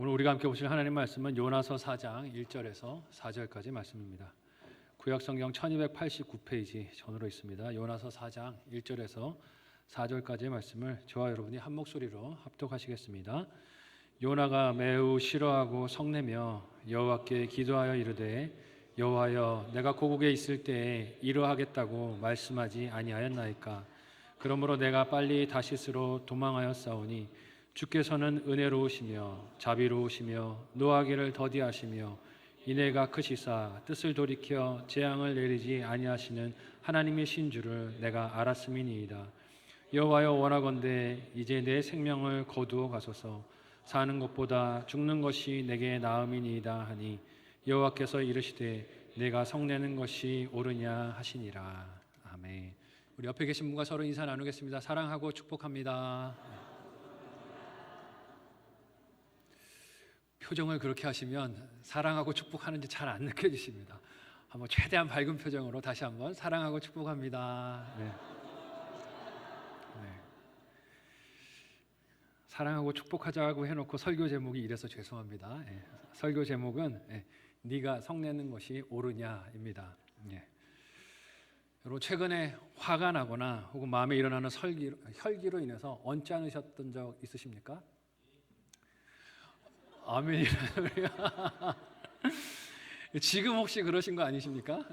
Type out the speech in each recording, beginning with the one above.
오늘 우리가 함께 보실 하나님 말씀은 요나서 4장 1절에서 4절까지 말씀입니다. 구약성경 1289페이지 전으로 있습니다. 요나서 4장 1절에서 4절까지의 말씀을 저와 여러분이 한 목소리로 합독하시겠습니다. 요나가 매우 싫어하고 성내며 여호와께 기도하여 이르되 여호와여 내가 고국에 있을 때에 이러하겠다고 말씀하지 아니하였나이까. 그러므로 내가 빨리 다시스로 도망하였사오니 주께서는 은혜로우시며 자비로우시며 노하기를 더디하시며 인애가 크시사 뜻을 돌이켜 재앙을 내리지 아니하시는 하나님이신 줄을 내가 알았음이니이다. 여호와여 원하건대 이제 내 생명을 거두어 가소서. 사는 것보다 죽는 것이 내게 나음이니이다 하니 여호와께서 이르시되 내가 성내는 것이 옳으냐 하시니라. 아멘. 우리 옆에 계신 분과 서로 인사 나누겠습니다. 사랑하고 축복합니다. 표정을 그렇게 하시면 사랑하고 축복하는지 잘 안 느껴지십니다. 한번 최대한 밝은 표정으로 다시 한번 사랑하고 축복합니다. 네. 사랑하고 축복하자고 해놓고 설교 제목이 이래서 죄송합니다. 설교 제목은 네가 성내는 것이 옳으냐입니다. 여러분 최근에 화가 나거나 혹은 마음에 일어나는 혈기로 인해서 언짢으셨던 적 있으십니까? 아멘이라. 지금 혹시 그러신 거 아니십니까?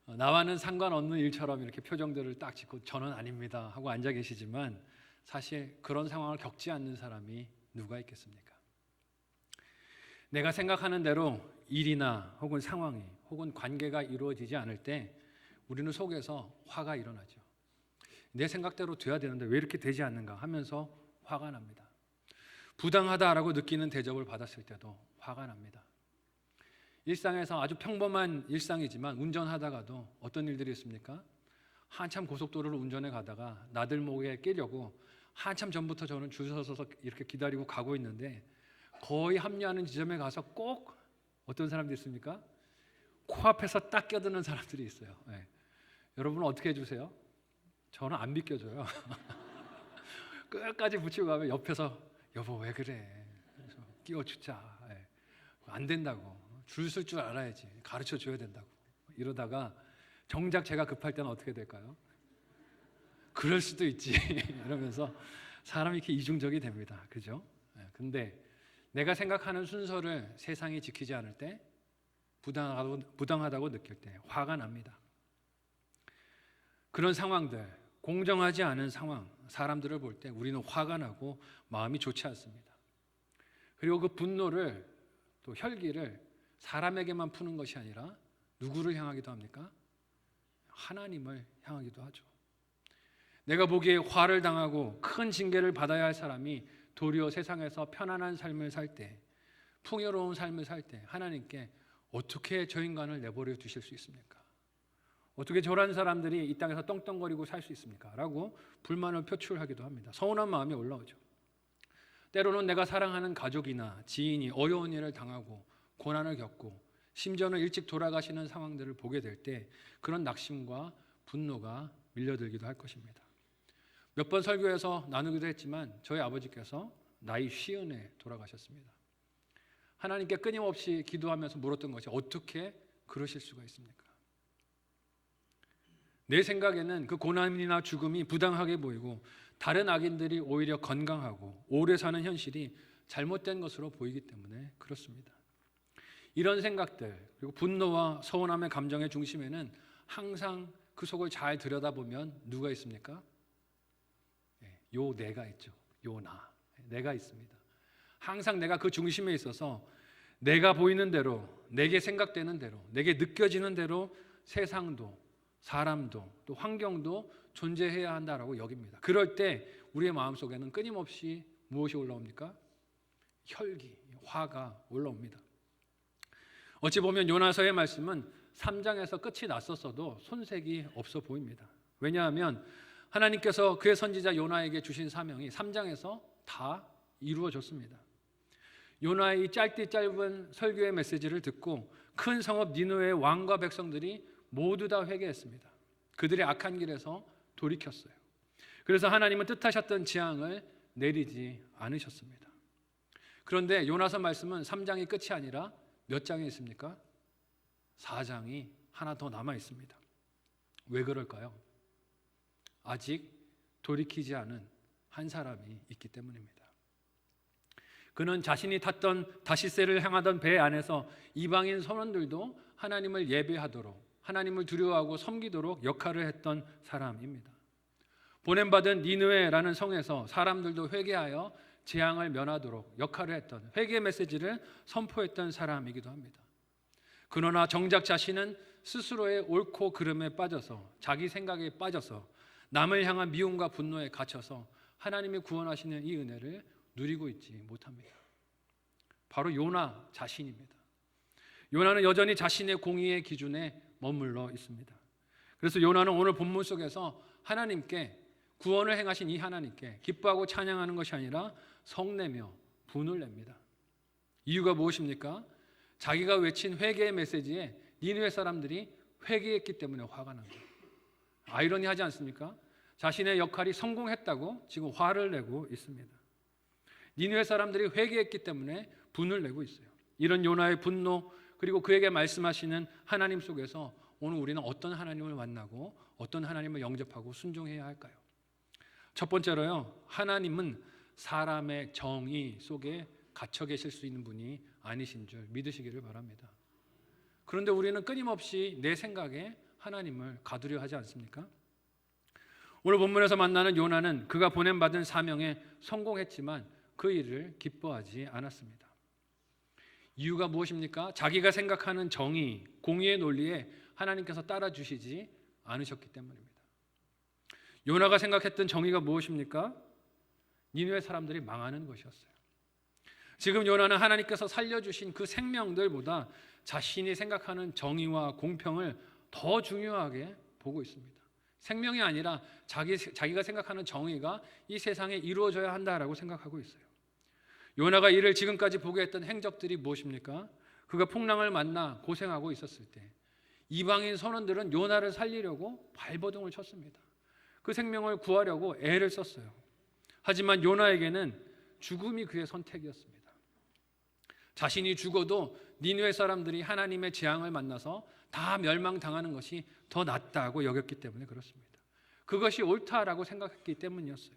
나와는 상관없는 일처럼 이렇게 표정들을 딱 짓고 저는 아닙니다 하고 앉아 계시지만 사실 그런 상황을 겪지 않는 사람이 누가 있겠습니까? 내가 생각하는 대로 일이나 혹은 상황이 혹은 관계가 이루어지지 않을 때 우리는 속에서 화가 일어나죠. 내 생각대로 돼야 되는데 왜 이렇게 되지 않는가 하면서 화가 납니다. 부당하다라고 느끼는 대접을 받았을 때도 화가 납니다. 일상에서 아주 평범한 일상이지만 운전하다가도 어떤 일들이 있습니까? 한참 고속도로를 운전해 가다가 나들목에 끼려고 한참 전부터 저는 줄 서서 이렇게 기다리고 가고 있는데 거의 합류하는 지점에 가서 꼭 어떤 사람들이 있습니까? 코앞에서 딱 껴드는 사람들이 있어요. 여러분은 어떻게 해주세요? 저는 안 비껴줘요. 끝까지 붙이고 가면 옆에서 여보 왜 그래? 그래서 끼워주자. 안 된다고. 줄 쓸 줄 알아야지. 가르쳐 줘야 된다고. 이러다가 정작 제가 급할 때는 어떻게 될까요? 그럴 수도 있지. 이러면서 사람이 이렇게 이중적이 됩니다. 그죠? 근데 내가 생각하는 순서를 세상이 지키지 않을 때 부당하다고 느낄 때 화가 납니다. 그런 상황들, 공정하지 않은 상황, 사람들을 볼 때 우리는 화가 나고 마음이 좋지 않습니다. 그리고 그 분노를 또 혈기를 사람에게만 푸는 것이 아니라 누구를 향하기도 합니까? 하나님을 향하기도 하죠. 내가 보기에 화를 당하고 큰 징계를 받아야 할 사람이 도리어 세상에서 편안한 삶을 살 때, 풍요로운 삶을 살 때 하나님께 어떻게 저 인간을 내버려 두실 수 있습니까? 어떻게 저런 사람들이 이 땅에서 떵떵거리고 살 수 있습니까? 라고 불만을 표출하기도 합니다. 서운한 마음이 올라오죠. 때로는 내가 사랑하는 가족이나 지인이 어려운 일을 당하고 고난을 겪고 심지어는 일찍 돌아가시는 상황들을 보게 될 때 그런 낙심과 분노가 밀려들기도 할 것입니다. 몇 번 설교에서 나누기도 했지만 저희 아버지께서 나이 50에 돌아가셨습니다. 하나님께 끊임없이 기도하면서 물었던 것이 어떻게 그러실 수가 있습니까? 내 생각에는 그 고난이나 죽음이 부당하게 보이고 다른 악인들이 오히려 건강하고 오래 사는 현실이 잘못된 것으로 보이기 때문에 그렇습니다. 이런 생각들 그리고 분노와 서운함의 감정의 중심에는 항상 그 속을 잘 들여다보면 누가 있습니까? 요 내가 있죠. 요 내가 있습니다. 항상 내가 그 중심에 있어서 내가 보이는 대로, 내게 생각되는 대로, 내게 느껴지는 대로 세상도 사람도 또 환경도 존재해야 한다라고 여깁니다. 그럴 때 우리의 마음속에는 끊임없이 무엇이 올라옵니까? 혈기, 화가 올라옵니다. 어찌 보면 요나서의 말씀은 3장에서 끝이 났었어도 손색이 없어 보입니다. 왜냐하면 하나님께서 그의 선지자 요나에게 주신 사명이 3장에서 다 이루어졌습니다. 요나의 이 짧은 설교의 메시지를 듣고 큰 성읍 니느웨의 왕과 백성들이 모두 다 회개했습니다. 그들의 악한 길에서 돌이켰어요. 그래서 하나님은 뜻하셨던 재앙을 내리지 않으셨습니다. 그런데 요나서 말씀은 3장이 끝이 아니라 몇 장에 있습니까? 4장이 하나 더 남아 있습니다. 왜 그럴까요? 아직 돌이키지 않은 한 사람이 있기 때문입니다. 그는 자신이 탔던 다시세를 향하던 배 안에서 이방인 선원들도 하나님을 예배하도록, 하나님을 두려워하고 섬기도록 역할을 했던 사람입니다. 보냄받은 니느웨라는 성에서 사람들도 회개하여 재앙을 면하도록 역할을 했던, 회개 메시지를 선포했던 사람이기도 합니다. 그러나 정작 자신은 스스로의 옳고 그름에 빠져서, 자기 생각에 빠져서 남을 향한 미움과 분노에 갇혀서 하나님이 구원하시는 이 은혜를 누리고 있지 못합니다. 바로 요나 자신입니다. 요나는 여전히 자신의 공의의 기준에 머물러 있습니다. 그래서 요나는 오늘 본문 속에서 하나님께, 구원을 행하신 이 하나님께 기뻐하고 찬양하는 것이 아니라 성내며 분을 냅니다. 이유가 무엇입니까? 자기가 외친 회개의 메시지에 니느웨 사람들이 회개했기 때문에 화가 난 거예요. 아이러니하지 않습니까? 자신의 역할이 성공했다고 지금 화를 내고 있습니다. 니느웨 사람들이 회개했기 때문에 분을 내고 있어요. 이런 요나의 분노, 그리고 그에게 말씀하시는 하나님 속에서 오늘 우리는 어떤 하나님을 만나고 어떤 하나님을 영접하고 순종해야 할까요? 첫 번째로요, 하나님은 사람의 정의 속에 갇혀 계실 수 있는 분이 아니신 줄 믿으시기를 바랍니다. 그런데 우리는 끊임없이 내 생각에 하나님을 가두려 하지 않습니까? 오늘 본문에서 만나는 요나는 그가 보냄받은 사명에 성공했지만 그 일을 기뻐하지 않았습니다. 이유가 무엇입니까? 자기가 생각하는 정의, 공의의 논리에 하나님께서 따라주시지 않으셨기 때문입니다. 요나가 생각했던 정의가 무엇입니까? 니느웨 사람들이 망하는 것이었어요. 지금 요나는 하나님께서 살려주신 그 생명들보다 자신이 생각하는 정의와 공평을 더 중요하게 보고 있습니다. 생명이 아니라 자기가 생각하는 정의가 이 세상에 이루어져야 한다라고 생각하고 있어요. 요나가 이를 지금까지 보게 했던 행적들이 무엇입니까? 그가 풍랑을 만나 고생하고 있었을 때 이방인 선원들은 요나를 살리려고 발버둥을 쳤습니다. 그 생명을 구하려고 애를 썼어요. 하지만 요나에게는 죽음이 그의 선택이었습니다. 자신이 죽어도 니느웨 사람들이 하나님의 재앙을 만나서 다 멸망당하는 것이 더 낫다고 여겼기 때문에 그렇습니다. 그것이 옳다라고 생각했기 때문이었어요.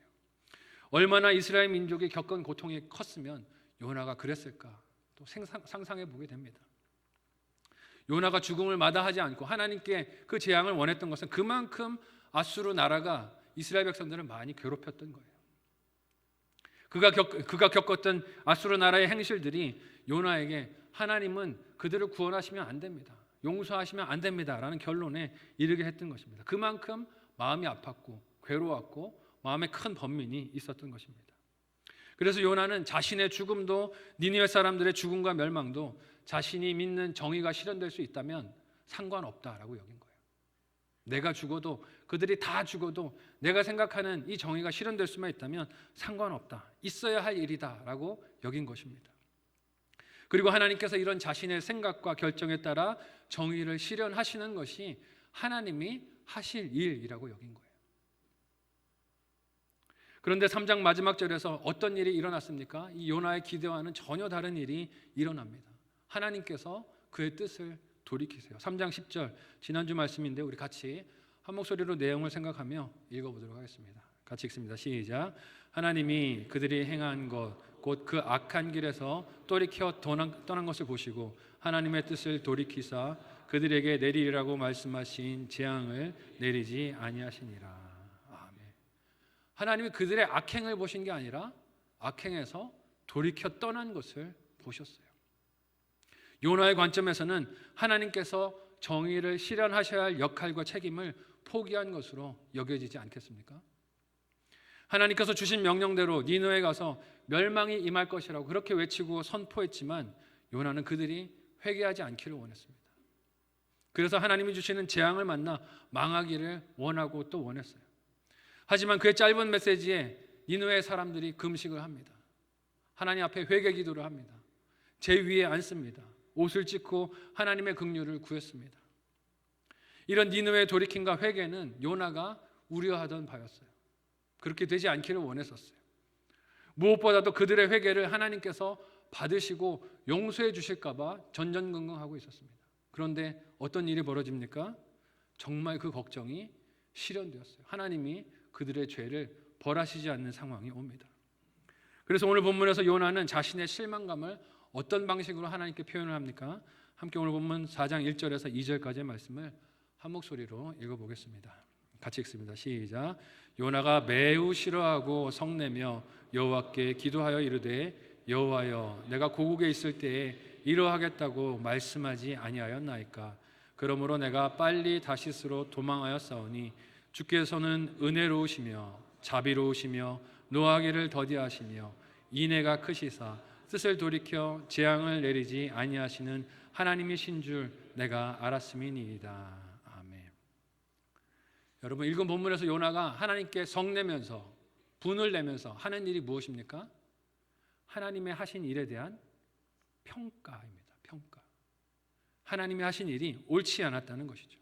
얼마나 이스라엘 민족이 겪은 고통이 컸으면 요나가 그랬을까 또 상상해 보게 됩니다. 요나가 죽음을 마다하지 않고 하나님께 그 재앙을 원했던 것은 그만큼 아수르 나라가 이스라엘 백성들을 많이 괴롭혔던 거예요. 그가 겪었던 아수르 나라의 행실들이 요나에게 하나님은 그들을 구원하시면 안 됩니다, 용서하시면 안 됩니다 라는 결론에 이르게 했던 것입니다. 그만큼 마음이 아팠고 괴로웠고 마음에 큰 번민이 있었던 것입니다. 그래서 요나는 자신의 죽음도, 니느웨 사람들의 죽음과 멸망도 자신이 믿는 정의가 실현될 수 있다면 상관없다라고 여긴 거예요. 내가 죽어도, 그들이 다 죽어도 내가 생각하는 이 정의가 실현될 수만 있다면 상관없다, 있어야 할 일이다라고 여긴 것입니다. 그리고 하나님께서 이런 자신의 생각과 결정에 따라 정의를 실현하시는 것이 하나님이 하실 일이라고 여긴 거예요. 그런데 3장 마지막 절에서 어떤 일이 일어났습니까? 이 요나의 기대와는 전혀 다른 일이 일어납니다. 하나님께서 그의 뜻을 돌이키세요. 3장 10절, 지난주 말씀인데 우리 같이 한 목소리로 내용을 생각하며 읽어보도록 하겠습니다. 같이 읽습니다. 시작. 하나님이 그들이 행한 것 곧 그 악한 길에서 돌이켜 떠난 것을 보시고 하나님의 뜻을 돌이키사 그들에게 내리리라고 말씀하신 재앙을 내리지 아니하시니라. 아멘. 하나님이 그들의 악행을 보신 게 아니라 악행에서 돌이켜 떠난 것을 보셨어요. 요나의 관점에서는 하나님께서 정의를 실현하셔야 할 역할과 책임을 포기한 것으로 여겨지지 않겠습니까? 하나님께서 주신 명령대로 니느웨에 가서 멸망이 임할 것이라고 그렇게 외치고 선포했지만 요나는 그들이 회개하지 않기를 원했습니다. 그래서 하나님이 주시는 재앙을 만나 망하기를 원하고 또 원했어요. 하지만 그의 짧은 메시지에 니느웨 사람들이 금식을 합니다. 하나님 앞에 회개 기도를 합니다. 제 위에 앉습니다. 옷을 찢고 하나님의 긍휼을 구했습니다. 이런 니느웨의 돌이킴과 회개는 요나가 우려하던 바였어요. 그렇게 되지 않기를 원했었어요. 무엇보다도 그들의 회개를 하나님께서 받으시고 용서해 주실까 봐 전전긍긍하고 있었습니다. 그런데 어떤 일이 벌어집니까? 정말 그 걱정이 실현되었어요. 하나님이 그들의 죄를 벌하시지 않는 상황이 옵니다. 그래서 오늘 본문에서 요나는 자신의 실망감을 어떤 방식으로 하나님께 표현을 합니까? 함께 오늘 본문 4장 1절에서 2절까지의 말씀을 한 목소리로 읽어보겠습니다. 같이 읽습니다. 시작. 요나가 매우 싫어하고 성내며 여호와께 기도하여 이르되 여호와여 내가 고국에 있을 때에 이러하겠다고 말씀하지 아니하였나이까. 그러므로 내가 빨리 다시스로 도망하였사오니 주께서는 은혜로우시며 자비로우시며 노하기를 더디하시며 인애가 크시사 뜻을 돌이켜 재앙을 내리지 아니하시는 하나님이신 줄 내가 알았음이니이다. 아멘. 여러분, 읽은 본문에서 요나가 하나님께 성내면서 분을 내면서 하는 일이 무엇입니까? 하나님의 하신 일에 대한 평가입니다. 평가. 하나님이 하신 일이 옳지 않았다는 것이죠.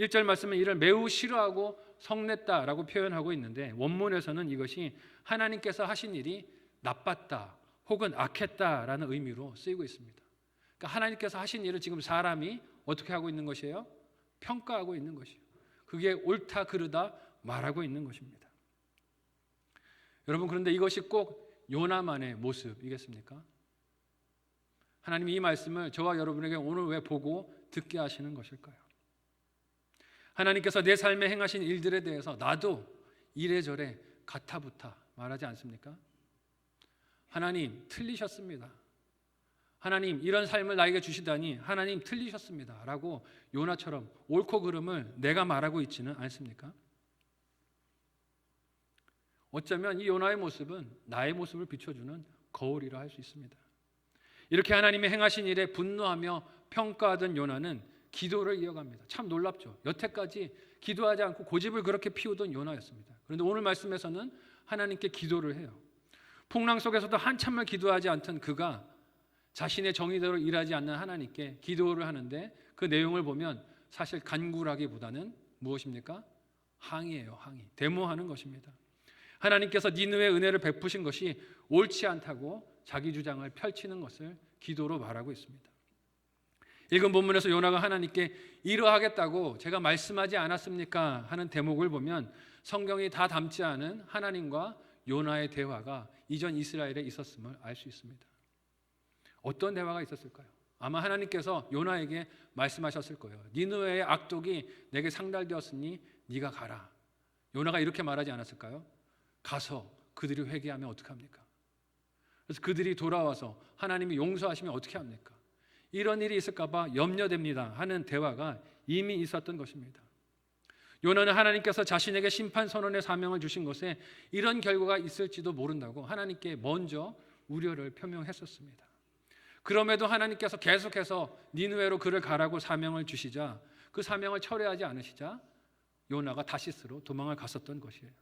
1절 말씀은 이를 매우 싫어하고 성냈다라고 표현하고 있는데 원문에서는 이것이 하나님께서 하신 일이 나빴다 혹은 악했다라는 의미로 쓰이고 있습니다. 그러니까 하나님께서 하신 일을 지금 사람이 어떻게 하고 있는 것이에요? 평가하고 있는 것이에요. 그게 옳다 그르다 말하고 있는 것입니다. 여러분, 그런데 이것이 꼭 요나만의 모습이겠습니까? 하나님이 이 말씀을 저와 여러분에게 오늘 왜 보고 듣게 하시는 것일까요? 하나님께서 내 삶에 행하신 일들에 대해서 나도 이래저래 가타부타 말하지 않습니까? 하나님 틀리셨습니다. 하나님 이런 삶을 나에게 주시다니 하나님 틀리셨습니다 라고 요나처럼 옳고 그름을 내가 말하고 있지는 않습니까? 어쩌면 이 요나의 모습은 나의 모습을 비춰주는 거울이라 할 수 있습니다. 이렇게 하나님의 행하신 일에 분노하며 평가하던 요나는 기도를 이어갑니다. 참 놀랍죠. 여태까지 기도하지 않고 고집을 그렇게 피우던 요나였습니다. 그런데 오늘 말씀에서는 하나님께 기도를 해요. 풍랑 속에서도 한참을 기도하지 않던 그가 자신의 정의대로 일하지 않는 하나님께 기도를 하는데 그 내용을 보면 사실 간구라기보다는 무엇입니까? 항의예요. 항의. 데모하는 것입니다. 하나님께서 니느웨 은혜를 베푸신 것이 옳지 않다고 자기 주장을 펼치는 것을 기도로 말하고 있습니다. 읽은 본문에서 요나가 하나님께 이러하겠다고 제가 말씀하지 않았습니까? 하는 대목을 보면 성경이 다 담지 않은 하나님과 요나의 대화가 이전 이스라엘에 있었음을 알 수 있습니다. 어떤 대화가 있었을까요? 아마 하나님께서 요나에게 말씀하셨을 거예요. 니느웨의 악독이 내게 상달되었으니 네가 가라. 요나가 이렇게 말하지 않았을까요? 가서 그들이 회개하면 어떻게 합니까? 그래서 그들이 돌아와서 하나님이 용서하시면 어떻게 합니까? 이런 일이 있을까 봐 염려됩니다 하는 대화가 이미 있었던 것입니다. 요나는 하나님께서 자신에게 심판 선언의 사명을 주신 것에 이런 결과가 있을지도 모른다고 하나님께 먼저 우려를 표명했었습니다. 그럼에도 하나님께서 계속해서 니느웨로 그를 가라고 사명을 주시자 그 사명을 철회하지 않으시자 요나가 다시스로 도망을 갔었던 것이에요.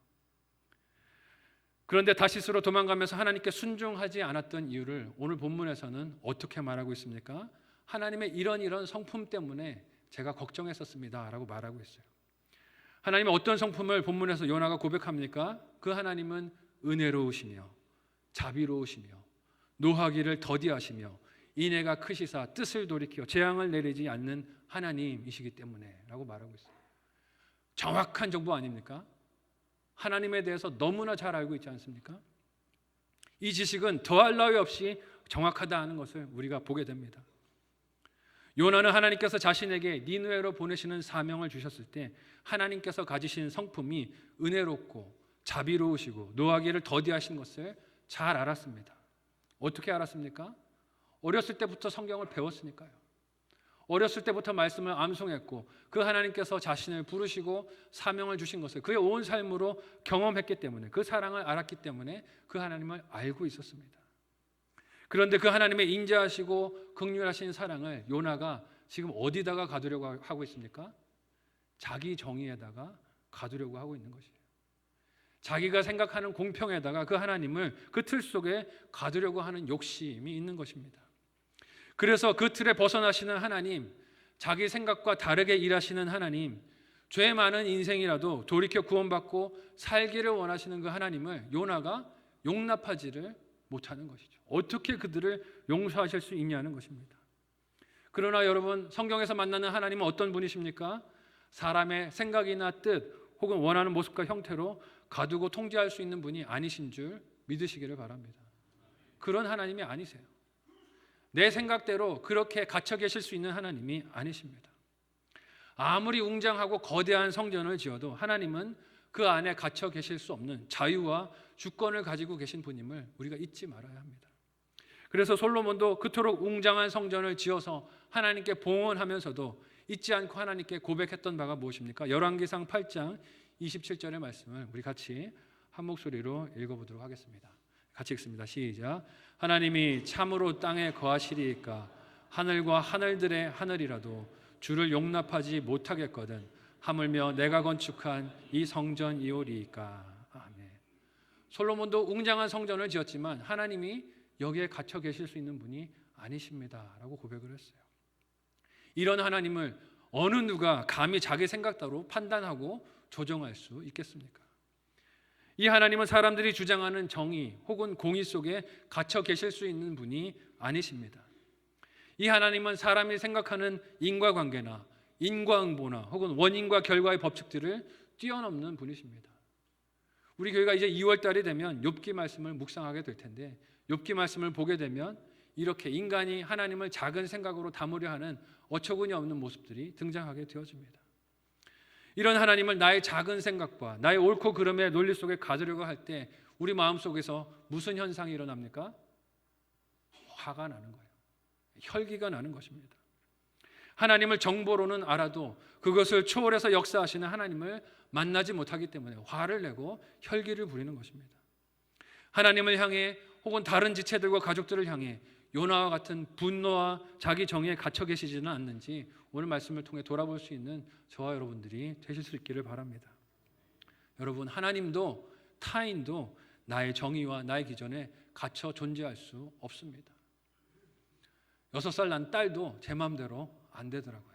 그런데 다시스로 도망가면서 하나님께 순종하지 않았던 이유를 오늘 본문에서는 어떻게 말하고 있습니까? 하나님의 이런 성품 때문에 제가 걱정했었습니다 라고 말하고 있어요. 하나님의 어떤 성품을 본문에서 요나가 고백합니까? 그 하나님은 은혜로우시며 자비로우시며 노하기를 더디하시며 인애가 크시사 뜻을 돌이켜 재앙을 내리지 않는 하나님이시기 때문에 라고 말하고 있어요. 정확한 정보 아닙니까? 하나님에 대해서 너무나 잘 알고 있지 않습니까? 이 지식은 더할 나위 없이 정확하다 하는 것을 우리가 보게 됩니다. 요나는 하나님께서 자신에게 니느웨로 보내시는 사명을 주셨을 때 하나님께서 가지신 성품이 은혜롭고 자비로우시고 노하기를 더디하신 것을 잘 알았습니다. 어떻게 알았습니까? 어렸을 때부터 성경을 배웠으니까요. 어렸을 때부터 말씀을 암송했고 그 하나님께서 자신을 부르시고 사명을 주신 것을 그의 온 삶으로 경험했기 때문에 그 사랑을 알았기 때문에 그 하나님을 알고 있었습니다. 그런데 그 하나님의 인자하시고 긍휼하신 사랑을 요나가 지금 어디다가 가두려고 하고 있습니까? 자기 정의에다가 가두려고 하고 있는 것이에요. 자기가 생각하는 공평에다가 그 하나님을 그 틀 속에 가두려고 하는 욕심이 있는 것입니다. 그래서 그 틀에 벗어나시는 하나님, 자기 생각과 다르게 일하시는 하나님, 죄 많은 인생이라도 돌이켜 구원받고 살기를 원하시는 그 하나님을 요나가 용납하지를 못하는 것이죠. 어떻게 그들을 용서하실 수 있냐는 것입니다. 그러나 여러분, 성경에서 만나는 하나님은 어떤 분이십니까? 사람의 생각이나 뜻 혹은 원하는 모습과 형태로 가두고 통제할 수 있는 분이 아니신 줄 믿으시기를 바랍니다. 그런 하나님이 아니세요. 내 생각대로 그렇게 갇혀 계실 수 있는 하나님이 아니십니다. 아무리 웅장하고 거대한 성전을 지어도 하나님은 그 안에 갇혀 계실 수 없는 자유와 주권을 가지고 계신 분임을 우리가 잊지 말아야 합니다. 그래서 솔로몬도 그토록 웅장한 성전을 지어서 하나님께 봉헌하면서도 잊지 않고 하나님께 고백했던 바가 무엇입니까? 열왕기상 8장 27절의 말씀을 우리 같이 한 목소리로 읽어보도록 하겠습니다. 같이 읽습니다. 시작. 하나님이 참으로 땅에 거하시리이까 하늘과 하늘들의 하늘이라도 주를 용납하지 못하겠거든 하물며 내가 건축한 이 성전이오리이까. 아멘. 솔로몬도 웅장한 성전을 지었지만 하나님이 여기에 갇혀 계실 수 있는 분이 아니십니다 라고 고백을 했어요. 이런 하나님을 어느 누가 감히 자기 생각대로 판단하고 조정할 수 있겠습니까? 이 하나님은 사람들이 주장하는 정의 혹은 공의 속에 갇혀 계실 수 있는 분이 아니십니다. 이 하나님은 사람이 생각하는 인과관계나 인과응보나 혹은 원인과 결과의 법칙들을 뛰어넘는 분이십니다. 우리 교회가 이제 2월 달이 되면 욥기 말씀을 묵상하게 될 텐데 욥기 말씀을 보게 되면 이렇게 인간이 하나님을 작은 생각으로 담으려 하는 어처구니 없는 모습들이 등장하게 되어집니다. 이런 하나님을 나의 작은 생각과 나의 옳고 그름의 논리 속에 가두려고 할 때 우리 마음속에서 무슨 현상이 일어납니까? 화가 나는 거예요. 혈기가 나는 것입니다. 하나님을 정보로는 알아도 그것을 초월해서 역사하시는 하나님을 만나지 못하기 때문에 화를 내고 혈기를 부리는 것입니다. 하나님을 향해 혹은 다른 지체들과 가족들을 향해 요나와 같은 분노와 자기 정의에 갇혀 계시지는 않는지 오늘 말씀을 통해 돌아볼 수 있는 저와 여러분들이 되실 수 있기를 바랍니다. 여러분, 하나님도 타인도 나의 정의와 나의 기준에 갇혀 존재할 수 없습니다. 6살 난 딸도 제 마음대로 안 되더라고요.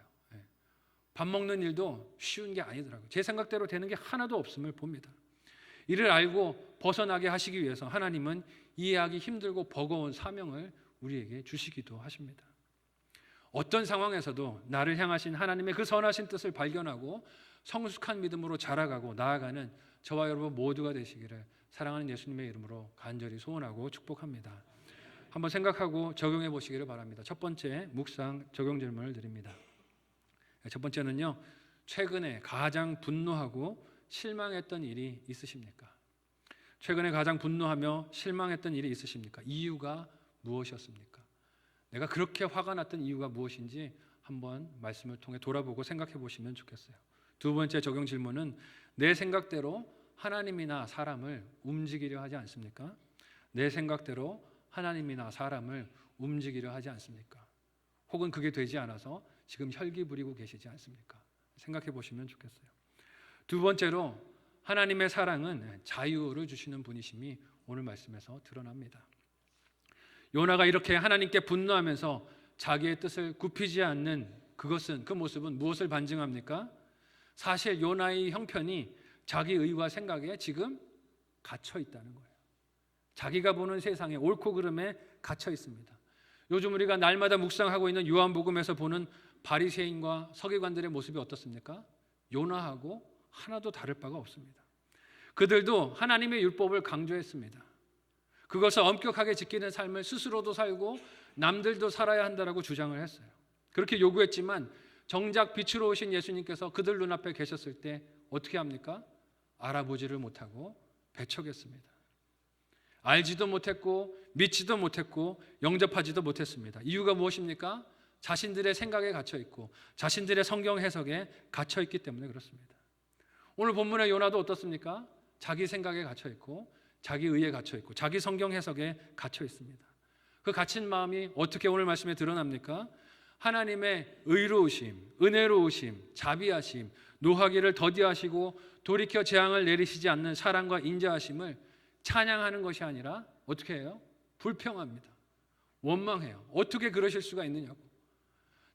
밥 먹는 일도 쉬운 게 아니더라고요. 제 생각대로 되는 게 하나도 없음을 봅니다. 이를 알고 벗어나게 하시기 위해서 하나님은 이해하기 힘들고 버거운 사명을 우리에게 주시기도 하십니다. 어떤 상황에서도 나를 향하신 하나님의 그 선하신 뜻을 발견하고 성숙한 믿음으로 자라가고 나아가는 저와 여러분 모두가 되시기를 사랑하는 예수님의 이름으로 간절히 소원하고 축복합니다. 한번 생각하고 적용해 보시기를 바랍니다. 첫 번째 묵상 적용 질문을 드립니다. 첫 번째는요, 최근에 가장 분노하고 실망했던 일이 있으십니까? 최근에 가장 분노하며 실망했던 일이 있으십니까? 이유가 무엇이었습니까? 내가 그렇게 화가 났던 이유가 무엇인지 한번 말씀을 통해 돌아보고 생각해 보시면 좋겠어요. 두 번째 적용 질문은 내 생각대로 하나님이나 사람을 움직이려 하지 않습니까? 내 생각대로 하나님이나 사람을 움직이려 하지 않습니까? 혹은 그게 되지 않아서 지금 혈기 부리고 계시지 않습니까? 생각해 보시면 좋겠어요. 두 번째로 하나님의 사랑은 자유를 주시는 분이심이 오늘 말씀에서 드러납니다. 요나가 이렇게 하나님께 분노하면서 자기의 뜻을 굽히지 않는 그 모습은 무엇을 반증합니까? 사실 요나의 형편이 자기 의와 생각에 지금 갇혀 있다는 거예요. 자기가 보는 세상에 옳고 그름에 갇혀 있습니다. 요즘 우리가 날마다 묵상하고 있는 요한복음에서 보는 바리새인과 서기관들의 모습이 어떻습니까? 요나하고 하나도 다를 바가 없습니다. 그들도 하나님의 율법을 강조했습니다. 그것을 엄격하게 지키는 삶을 스스로도 살고 남들도 살아야 한다라고 주장을 했어요. 그렇게 요구했지만 정작 빛으로 오신 예수님께서 그들 눈앞에 계셨을 때 어떻게 합니까? 알아보지를 못하고 배척했습니다. 알지도 못했고 믿지도 못했고 영접하지도 못했습니다. 이유가 무엇입니까? 자신들의 생각에 갇혀 있고 자신들의 성경 해석에 갇혀 있기 때문에 그렇습니다. 오늘 본문의 요나도 어떻습니까? 자기 생각에 갇혀 있고 자기 의에 갇혀 있고 자기 성경 해석에 갇혀 있습니다. 그 갇힌 마음이 어떻게 오늘 말씀에 드러납니까? 하나님의 의로우심, 은혜로우심, 자비하심, 노하기를 더디하시고 돌이켜 재앙을 내리시지 않는 사랑과 인자하심을 찬양하는 것이 아니라 어떻게 해요? 불평합니다. 원망해요. 어떻게 그러실 수가 있느냐고.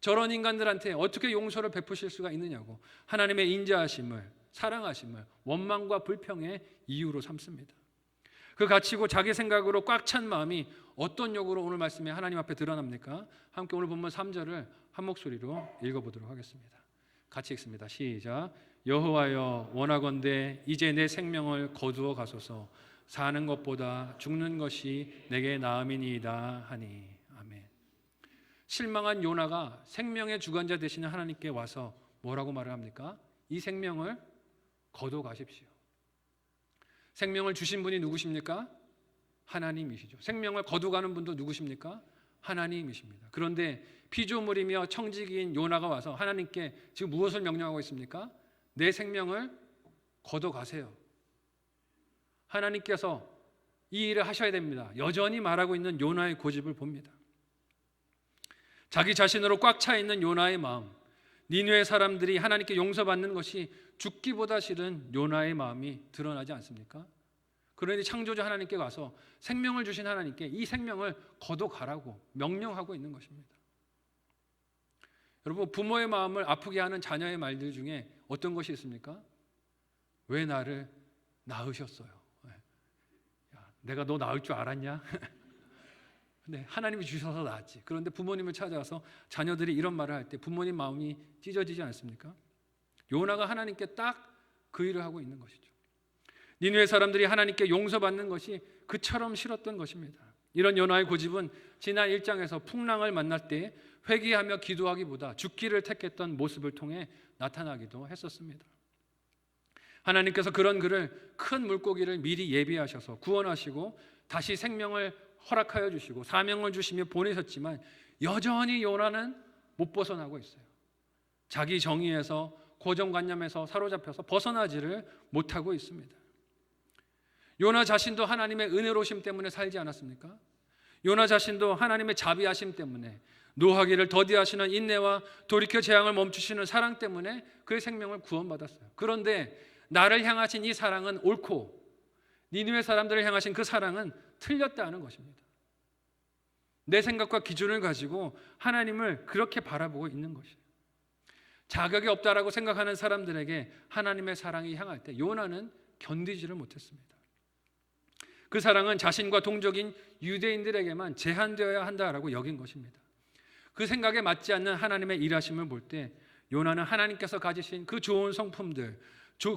저런 인간들한테 어떻게 용서를 베푸실 수가 있느냐고. 하나님의 인자하심을, 사랑하심을 원망과 불평의 이유로 삼습니다. 그 갇히고 자기 생각으로 꽉 찬 마음이 어떤 욕으로 오늘 말씀에 하나님 앞에 드러납니까? 함께 오늘 본문 3절을 한 목소리로 읽어보도록 하겠습니다. 같이 읽습니다. 시작. 여호와여 원하건대 이제 내 생명을 거두어 가소서. 사는 것보다 죽는 것이 내게 나음이니이다 하니. 아멘. 실망한 요나가 생명의 주관자 되시는 하나님께 와서 뭐라고 말을 합니까? 이 생명을 거두어 가십시오. 생명을 주신 분이 누구십니까? 하나님이시죠. 생명을 거두가는 분도 누구십니까? 하나님이십니다. 그런데 피조물이며 청지기인 요나가 와서 하나님께 지금 무엇을 명령하고 있습니까? 내 생명을 거둬가세요. 하나님께서 이 일을 하셔야 됩니다. 여전히 말하고 있는 요나의 고집을 봅니다. 자기 자신으로 꽉 차 있는 요나의 마음, 니느웨 사람들이 하나님께 용서받는 것이 죽기보다 싫은 요나의 마음이 드러나지 않습니까? 그러니 창조주 하나님께 가서 생명을 주신 하나님께 이 생명을 거둬가라고 명령하고 있는 것입니다. 여러분, 부모의 마음을 아프게 하는 자녀의 말들 중에 어떤 것이 있습니까? 왜 나를 낳으셨어요? 야, 내가 너 낳을 줄 알았냐? 근데 하나님이 주셔서 낳았지. 그런데 부모님을 찾아가서 자녀들이 이런 말을 할 때 부모님 마음이 찢어지지 않습니까? 요나가 하나님께 딱 그 일을 하고 있는 것이죠. 니느웨 사람들이 하나님께 용서받는 것이 그처럼 싫었던 것입니다. 이런 요나의 고집은 지난 1장에서 풍랑을 만날 때 회개하며 기도하기보다 죽기를 택했던 모습을 통해 나타나기도 했었습니다. 하나님께서 그런 그를 큰 물고기를 미리 예비하셔서 구원하시고 다시 생명을 허락하여 주시고 사명을 주시며 보내셨지만 여전히 요나는 못 벗어나고 있어요. 자기 정의에서 고정관념에서 사로잡혀서 벗어나지를 못하고 있습니다. 요나 자신도 하나님의 은혜로우심 때문에 살지 않았습니까? 요나 자신도 하나님의 자비하심 때문에, 노하기를 더디하시는 인내와 돌이켜 재앙을 멈추시는 사랑 때문에 그의 생명을 구원받았어요. 그런데 나를 향하신 이 사랑은 옳고 니느웨 사람들을 향하신 그 사랑은 틀렸다는 것입니다. 내 생각과 기준을 가지고 하나님을 그렇게 바라보고 있는 것이에요. 자격이 없다라고 생각하는 사람들에게 하나님의 사랑이 향할 때 요나는 견디지를 못했습니다. 그 사랑은 자신과 동족인 유대인들에게만 제한되어야 한다라고 여긴 것입니다. 그 생각에 맞지 않는 하나님의 일하심을 볼 때 요나는 하나님께서 가지신 그 좋은 성품들,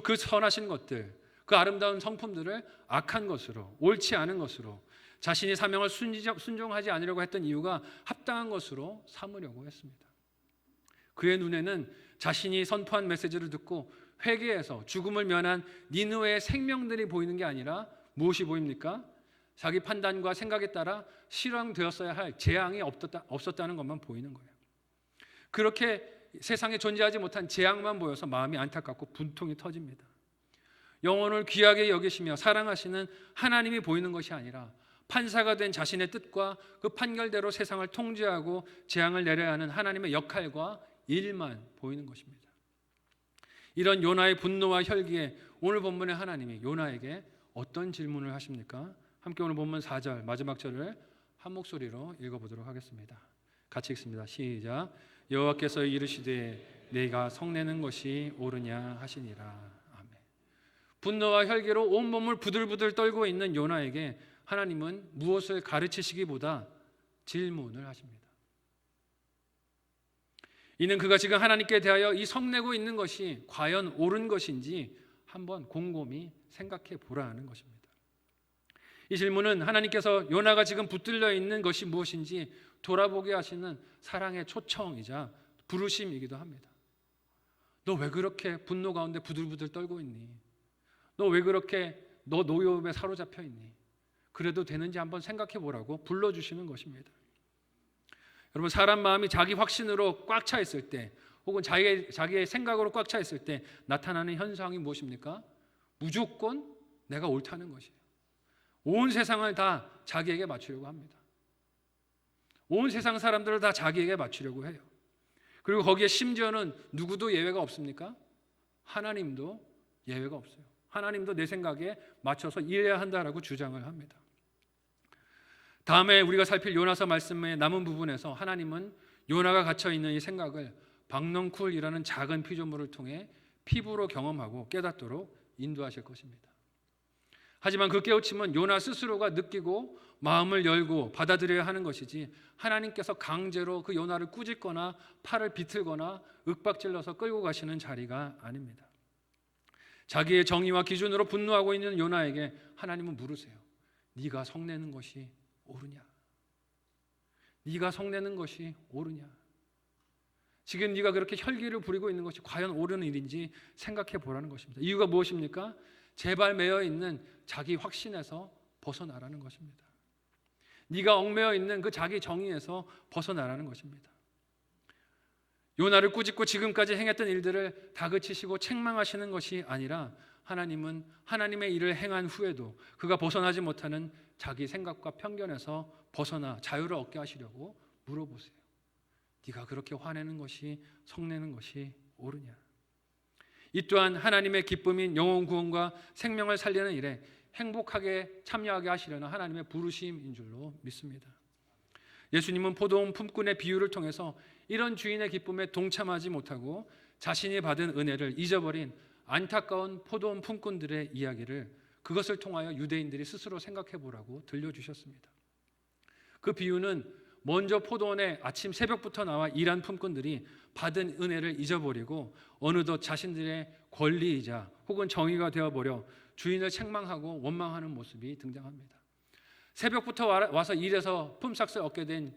그 선하신 것들, 그 아름다운 성품들을 악한 것으로, 옳지 않은 것으로, 자신이 사명을 순종하지 않으려고 했던 이유가 합당한 것으로 삼으려고 했습니다. 그의 눈에는 자신이 선포한 메시지를 듣고 회개해서 죽음을 면한 니느웨의 생명들이 보이는 게 아니라 무엇이 보입니까? 자기 판단과 생각에 따라 실행되었어야 할 재앙이 없었다는 것만 보이는 거예요. 그렇게 세상에 존재하지 못한 재앙만 보여서 마음이 안타깝고 분통이 터집니다. 영혼을 귀하게 여기시며 사랑하시는 하나님이 보이는 것이 아니라 판사가 된 자신의 뜻과 그 판결대로 세상을 통제하고 재앙을 내려야 하는 하나님의 역할과 일만 보이는 것입니다. 이런 요나의 분노와 혈기에 오늘 본문의 하나님이 요나에게 어떤 질문을 하십니까? 함께 오늘 본문 4절 마지막 절을 한 목소리로 읽어보도록 하겠습니다. 같이 읽습니다. 시작. 여호와께서 이르시되 네가 성내는 것이 옳으냐 하시니라. 아멘. 분노와 혈기로 온 몸을 부들부들 떨고 있는 요나에게 하나님은 무엇을 가르치시기보다 질문을 하십니다. 이는 그가 지금 하나님께 대하여 이 성내고 있는 것이 과연 옳은 것인지 한번 곰곰이 생각해 보라는 것입니다. 이 질문은 하나님께서 요나가 지금 붙들려 있는 것이 무엇인지 돌아보게 하시는 사랑의 초청이자 부르심이기도 합니다. 너 왜 그렇게 분노 가운데 부들부들 떨고 있니? 너 왜 그렇게 너 노여움에 사로잡혀 있니? 그래도 되는지 한번 생각해 보라고 불러주시는 것입니다. 여러분, 사람 마음이 자기 확신으로 꽉 차 있을 때 혹은 자기의 생각으로 꽉 차 있을 때 나타나는 현상이 무엇입니까? 무조건 내가 옳다는 것이에요. 온 세상을 다 자기에게 맞추려고 합니다. 온 세상 사람들을 다 자기에게 맞추려고 해요. 그리고 거기에 심지어는 누구도 예외가 없습니까? 하나님도 예외가 없어요. 하나님도 내 생각에 맞춰서 일해야 한다라고 주장을 합니다. 다음에 우리가 살필 요나서 말씀의 남은 부분에서 하나님은 요나가 갇혀있는 이 생각을 박넝쿨이라는 작은 피조물을 통해 피부로 경험하고 깨닫도록 인도하실 것입니다. 하지만 그 깨우침은 요나 스스로가 느끼고 마음을 열고 받아들여야 하는 것이지 하나님께서 강제로 그 요나를 꾸짖거나 팔을 비틀거나 윽박질러서 끌고 가시는 자리가 아닙니다. 자기의 정의와 기준으로 분노하고 있는 요나에게 하나님은 물으세요. 네가 성내는 것이 옳으냐? 네가 성내는 것이 옳으냐? 지금 네가 그렇게 혈기를 부리고 있는 것이 과연 옳은 일인지 생각해 보라는 것입니다. 이유가 무엇입니까? 제발 매여 있는 자기 확신에서 벗어나라는 것입니다. 네가 얽매여 있는 그 자기 정의에서 벗어나라는 것입니다. 요나를 꾸짖고 지금까지 행했던 일들을 다그치시고 책망하시는 것이 아니라 하나님은 하나님의 일을 행한 후에도 그가 벗어나지 못하는 자기 생각과 편견에서 벗어나 자유를 얻게 하시려고 물어보세요. 네가 그렇게 화내는 것이 성내는 것이 옳으냐? 이 또한 하나님의 기쁨인 영혼 구원과 생명을 살리는 일에 행복하게 참여하게 하시려는 하나님의 부르심인 줄로 믿습니다. 예수님은 포도원 품꾼의 비유를 통해서 이런 주인의 기쁨에 동참하지 못하고 자신이 받은 은혜를 잊어버린 안타까운 포도원 품꾼들의 이야기를 그것을 통하여 유대인들이 스스로 생각해 보라고 들려주셨습니다. 그 비유는 먼저 포도원에 아침 새벽부터 나와 일한 품꾼들이 받은 은혜를 잊어버리고 어느덧 자신들의 권리이자 혹은 정의가 되어버려 주인을 책망하고 원망하는 모습이 등장합니다. 새벽부터 와서 일해서 품삯을 얻게 된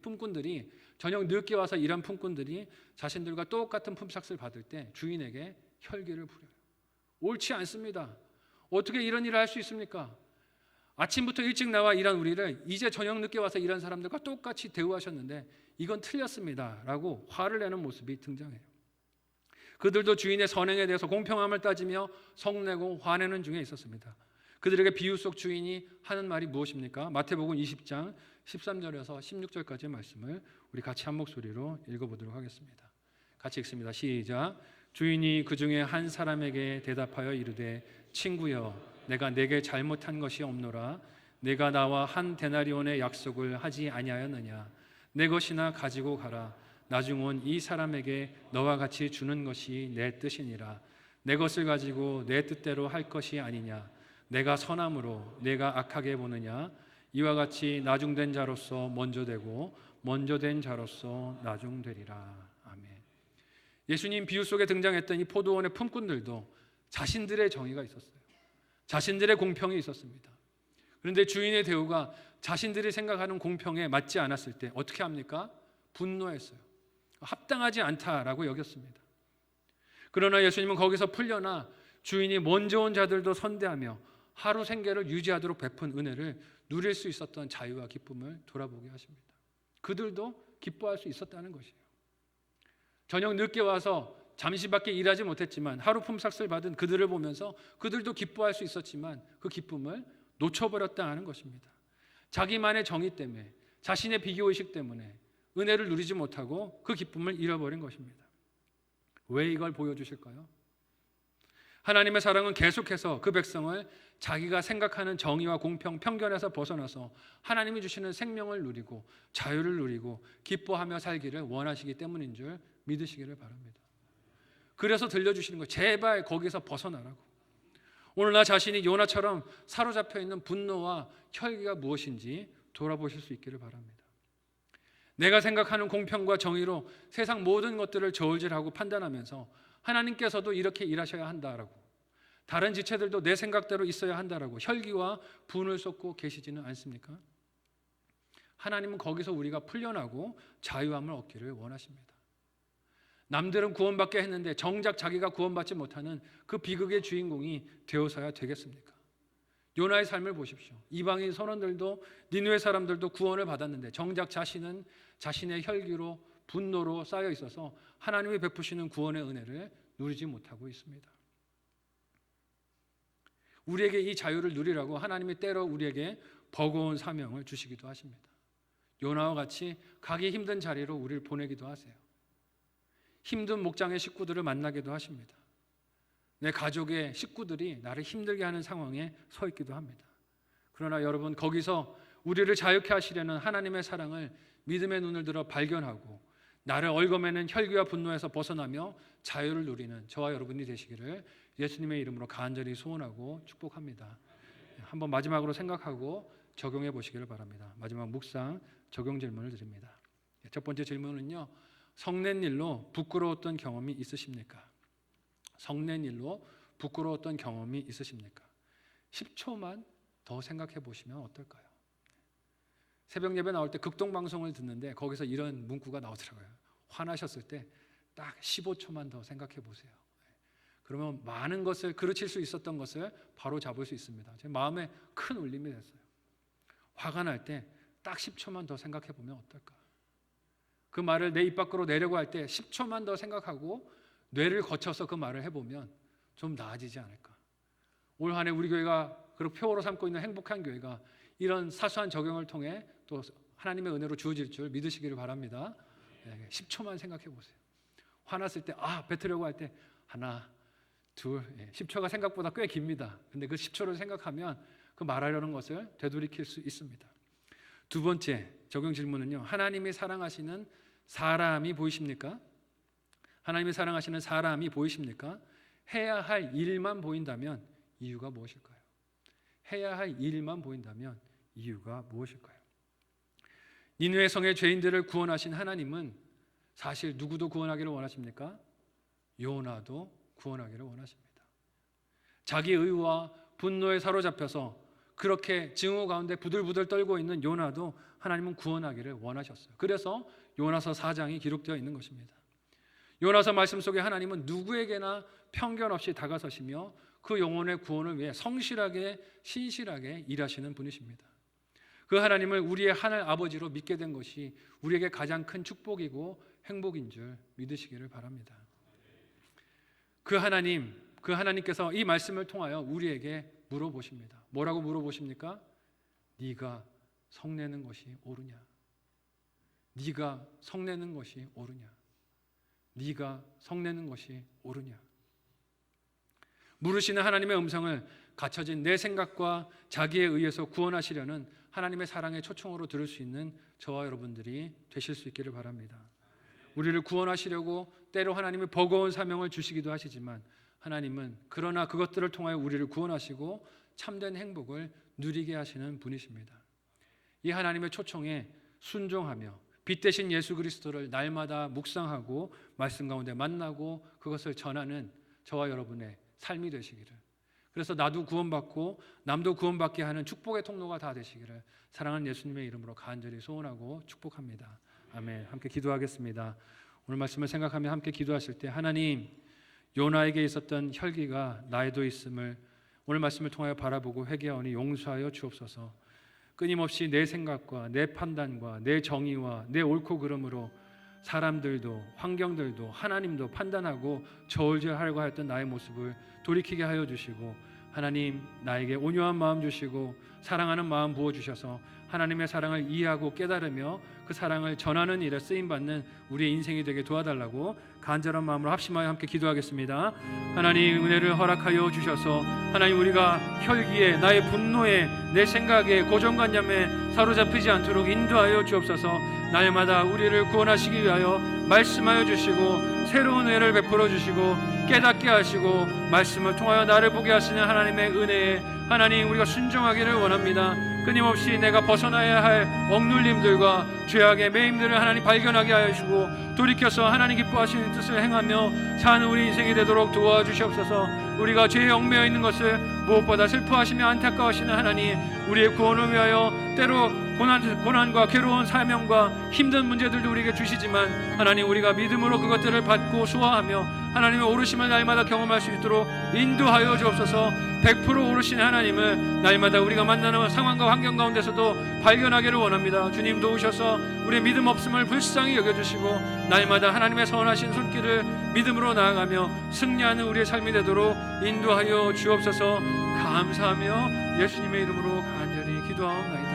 품꾼들이 저녁 늦게 와서 일한 품꾼들이 자신들과 똑같은 품삯을 받을 때 주인에게 혈기를 부려요. 옳지 않습니다. 어떻게 이런 일을 할 수 있습니까? 아침부터 일찍 나와 일한 우리를 이제 저녁 늦게 와서 일한 사람들과 똑같이 대우하셨는데 이건 틀렸습니다 라고 화를 내는 모습이 등장해요. 그들도 주인의 선행에 대해서 공평함을 따지며 성내고 화내는 중에 있었습니다. 그들에게 비유 속 주인이 하는 말이 무엇입니까? 마태복음 20장 13절에서 16절까지의 말씀을 우리 같이 한 목소리로 읽어보도록 하겠습니다. 같이 읽습니다. 시작. 주인이 그 중에 한 사람에게 대답하여 이르되 친구여 내가 내게 잘못한 것이 없노라. 내가 나와 한 데나리온의 약속을 하지 아니하였느냐. 내 것이나 가지고 가라. 나중은 이 사람에게 너와 같이 주는 것이 내 뜻이니라. 내 것을 가지고 내 뜻대로 할 것이 아니냐. 내가 선함으로 내가 악하게 보느냐. 이와 같이 나중된 자로서 먼저 되고 먼저 된 자로서 나중되리라. 아멘. 예수님 비유 속에 등장했던 이 포도원의 품꾼들도 자신들의 정의가 있었어요. 자신들의 공평이 있었습니다. 그런데 주인의 대우가 자신들이 생각하는 공평에 맞지 않았을 때 어떻게 합니까? 분노했어요. 합당하지 않다라고 여겼습니다. 그러나 예수님은 거기서 풀려나 주인이 먼저 온 자들도 선대하며 하루 생계를 유지하도록 베푼 은혜를 누릴 수 있었던 자유와 기쁨을 돌아보게 하십니다. 그들도 기뻐할 수 있었다는 것이에요. 저녁 늦게 와서 잠시밖에 일하지 못했지만 하루 품삯을 받은 그들을 보면서 그들도 기뻐할 수 있었지만 그 기쁨을 놓쳐버렸다 하는 것입니다. 자기만의 정의 때문에 자신의 비교의식 때문에 은혜를 누리지 못하고 그 기쁨을 잃어버린 것입니다. 왜 이걸 보여주실까요? 하나님의 사랑은 계속해서 그 백성을 자기가 생각하는 정의와 공평, 편견에서 벗어나서 하나님이 주시는 생명을 누리고 자유를 누리고 기뻐하며 살기를 원하시기 때문인 줄 믿으시기를 바랍니다. 그래서 들려주시는 거예요. 제발 거기서 벗어나라고. 오늘 나 자신이 요나처럼 사로잡혀 있는 분노와 혈기가 무엇인지 돌아보실 수 있기를 바랍니다. 내가 생각하는 공평과 정의로 세상 모든 것들을 저울질하고 판단하면서 하나님께서도 이렇게 일하셔야 한다라고, 다른 지체들도 내 생각대로 있어야 한다라고 혈기와 분을 쏟고 계시지는 않습니까? 하나님은 거기서 우리가 풀려나고 자유함을 얻기를 원하십니다. 남들은 구원받게 했는데 정작 자기가 구원받지 못하는 그 비극의 주인공이 되어서야 되겠습니까? 요나의 삶을 보십시오. 이방인 선원들도 니느웨 사람들도 구원을 받았는데 정작 자신은 자신의 혈기로 분노로 쌓여 있어서 하나님이 베푸시는 구원의 은혜를 누리지 못하고 있습니다. 우리에게 이 자유를 누리라고 하나님이 때로 우리에게 버거운 사명을 주시기도 하십니다. 요나와 같이 가기 힘든 자리로 우리를 보내기도 하세요. 힘든 목장의 식구들을 만나기도 하십니다. 내 가족의 식구들이 나를 힘들게 하는 상황에 서 있기도 합니다. 그러나 여러분, 거기서 우리를 자유케 하시려는 하나님의 사랑을 믿음의 눈을 들어 발견하고 나를 얽어매는 혈기와 분노에서 벗어나며 자유를 누리는 저와 여러분이 되시기를 예수님의 이름으로 간절히 소원하고 축복합니다. 한번 마지막으로 생각하고 적용해 보시기를 바랍니다. 마지막 묵상 적용 질문을 드립니다. 첫 번째 질문은요. 성낸 일로 부끄러웠던 경험이 있으십니까? 성낸 일로 부끄러웠던 경험이 있으십니까? 10초만 더 생각해 보시면 어떨까요? 새벽 예배 나올 때 극동 방송을 듣는데 거기서 이런 문구가 나오더라고요. 화나셨을 때 딱 15초만 더 생각해 보세요. 그러면 많은 것을 그르칠 수 있었던 것을 바로 잡을 수 있습니다. 제 마음에 큰 울림이 됐어요. 화가 날 때 딱 10초만 더 생각해 보면 어떨까? 그 말을 내 입 밖으로 내려고 할 때 10초만 더 생각하고 뇌를 거쳐서 그 말을 해보면 좀 나아지지 않을까? 올 한 해 우리 교회가 그렇게 표어로 삼고 있는 행복한 교회가 이런 사소한 적용을 통해 또 하나님의 은혜로 주어질 줄 믿으시기를 바랍니다. 10초만 생각해 보세요. 화났을 때 뱉으려고 할 때 하나, 둘, 10초가 생각보다 꽤 깁니다. 근데 그 10초를 생각하면 그 말하려는 것을 되돌이킬 수 있습니다. 두 번째 적용 질문은요. 하나님이 사랑하시는 사람이 보이십니까? 하나님이 사랑하시는 사람이 보이십니까? 해야 할 일만 보인다면 이유가 무엇일까요? 해야 할 일만 보인다면 이유가 무엇일까요? 니느웨 성의 죄인들을 구원하신 하나님은 사실 누구도 구원하기를 원하십니까? 요나도 구원하기를 원하십니다. 자기 의와 분노에 사로잡혀서 그렇게 증오 가운데 부들부들 떨고 있는 요나도 하나님은 구원하기를 원하셨어요. 그래서 요나서 4장이 기록되어 있는 것입니다. 요나서 말씀 속에 하나님은 누구에게나 편견 없이 다가서시며 그 영혼의 구원을 위해 성실하게 신실하게 일하시는 분이십니다. 그 하나님을 우리의 하늘 아버지로 믿게 된 것이 우리에게 가장 큰 축복이고 행복인 줄 믿으시기를 바랍니다. 그 하나님께서 이 말씀을 통하여 우리에게 물어보십니다. 뭐라고 물어보십니까? 네가 성내는 것이 옳으냐? 네가 성내는 것이 옳으냐? 네가 성내는 것이 옳으냐? 물으시는 하나님의 음성을 갖춰진 내 생각과 자기에 의해서 구원하시려는 하나님의 사랑의 초청으로 들을 수 있는 저와 여러분들이 되실 수 있기를 바랍니다. 우리를 구원하시려고 때로 하나님이 버거운 사명을 주시기도 하시지만 하나님은 그러나 그것들을 통하여 우리를 구원하시고 참된 행복을 누리게 하시는 분이십니다. 이 하나님의 초청에 순종하며 빛 대신 예수 그리스도를 날마다 묵상하고 말씀 가운데 만나고 그것을 전하는 저와 여러분의 삶이 되시기를, 그래서 나도 구원받고 남도 구원받게 하는 축복의 통로가 다 되시기를 사랑하는 예수님의 이름으로 간절히 소원하고 축복합니다. 아멘. 함께 기도하겠습니다. 오늘 말씀을 생각하며 함께 기도하실 때 하나님, 요나에게 있었던 혈기가 나에도 있음을 오늘 말씀을 통하여 바라보고 회개하오니 용서하여 주옵소서. 끊임없이 내 생각과 내 판단과 내 정의와 내 옳고 그름으로 사람들도 환경들도 하나님도 판단하고 저울질하려고 하였던 나의 모습을 돌이키게 하여 주시고, 하나님 나에게 온유한 마음 주시고 사랑하는 마음 부어주셔서 하나님의 사랑을 이해하고 깨달으며 그 사랑을 전하는 일에 쓰임받는 우리의 인생이 되게 도와달라고 간절한 마음으로 합심하여 함께 기도하겠습니다. 하나님 은혜를 허락하여 주셔서 하나님 우리가 혈기에 나의 분노에 내 생각에 고정관념에 사로잡히지 않도록 인도하여 주옵소서. 날마다 우리를 구원하시기 위하여 말씀하여 주시고 새로운 은혜를 베풀어 주시고 깨닫게 하시고 말씀을 통하여 나를 보게 하시는 하나님의 은혜에 하나님 우리가 순종하기를 원합니다. 끊임없이 내가 벗어나야 할 억눌림들과 죄악의 매임들을 하나님 발견하게 하시고 돌이켜서 하나님 기뻐하시는 뜻을 행하며 사는 우리 인생이 되도록 도와주시옵소서. 우리가 죄에 얽매여 있는 것을 무엇보다 슬퍼하시며 안타까워하시는 하나님, 우리의 구원을 위하여 때로 고난과 괴로운 사명과 힘든 문제들도 우리에게 주시지만 하나님 우리가 믿음으로 그것들을 받고 소화하며 하나님의 오르심을 날마다 경험할 수 있도록 인도하여 주옵소서. 100% 오르신 하나님을 날마다 우리가 만나는 상황과 환경 가운데서도 발견하기를 원합니다. 주님 도우셔서 우리의 믿음 없음을 불쌍히 여겨주시고 날마다 하나님의 선하신 손길을 믿음으로 나아가며 승리하는 우리의 삶이 되도록 인도하여 주옵소서. 감사하며 예수님의 이름으로 간절히 기도하옵나이다.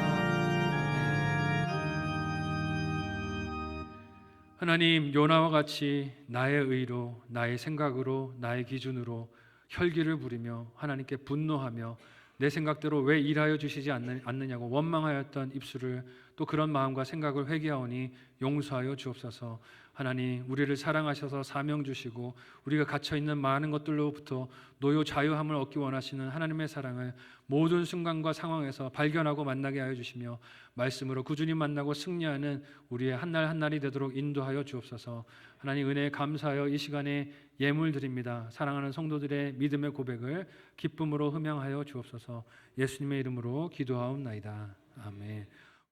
하나님, 요나와 같이 나의 의로, 나의 생각으로, 나의 기준으로 혈기를 부리며 하나님께 분노하며 내 생각대로 왜 일하여 주시지 않느냐고 원망하였던 입술을 또 그런 마음과 생각을 회개하오니 용서하여 주옵소서. 하나님, 우리를 사랑하셔서 사명 주시고 우리가 갇혀 있는 많은 것들로부터 노요 자유함을 얻기 원하시는 하나님의 사랑을 모든 순간과 상황에서 발견하고 만나게 하여 주시며 말씀으로 꾸준히 만나고 승리하는 우리의 한날 한날이 되도록 인도하여 주옵소서. 하나님, 은혜에 감사하여 이 시간에 예물 드립니다. 사랑하는 성도들의 믿음의 고백을 기쁨으로 흠양하여 주옵소서. 예수님의 이름으로 기도하옵나이다. 아멘.